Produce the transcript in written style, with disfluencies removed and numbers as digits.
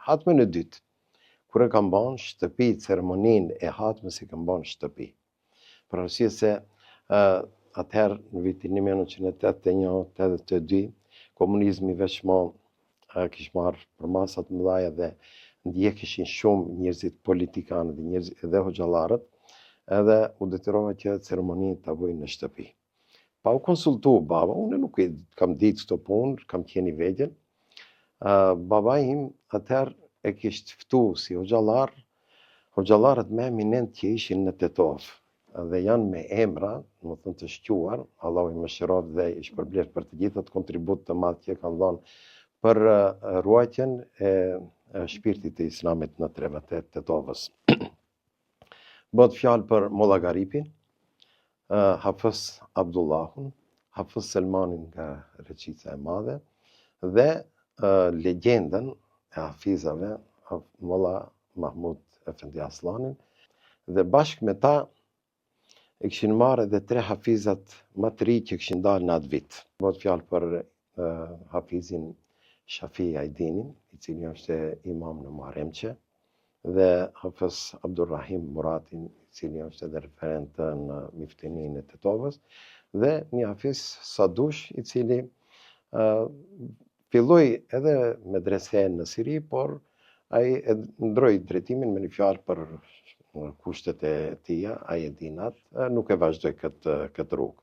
Hatmën e dytë, kur e kam banë shtëpi, ceremoninë e hatmës e kam banë shtëpi. Për arsye se atëherë në vitin 1981-82, komunizmi veç kishë marrë për masat mëdhaja dhe ndjekishin shumë njerëzit politikanë dhe hoxhallarët, edhe u detyrova që ceremoninë ta bëj në shtëpi. Pa u konsultu baba, unë nuk kam ditë këto punë, kam qenë i vegjël. Baba im atëherë e kishte ftu si hoxhallar, hoxhallarët më eminent që ishin në Tetov, dhe janë me emra, më thënë të shquar, Allahu i mëshiroft dhe i shpërblet për të gjithët kontribut të madh që kanë dhënë për ruajtjen e shpirtit të islamit në trevat e Tetovës. Bëhet fjalë për Molla Garipin, Hafës Abdullahun, Hafës Selmanin nga Reqica e Madhe, dhe legjendën e hafizave, Molla Mahmud Efendi Aslanin, dhe bashkë me ta e kishin marrë edhe 3 hafizat më të ri që kishin dalë në atë vit. Bëhet fjalë për hafizin Shafi Ajdinin, i cili është imam në Muharremçe, dhe Hafës Abdurrahim Muratin, i cili është edhe referent në Miftininë e Tetovës, dhe një hafiz Sadush, i cili filloi edhe medresen në Siri, por ai e ndroi drejtimin me një fjalë për kushtet e tija, ai e dinat, nuk e vazhdoi këtë rrugë.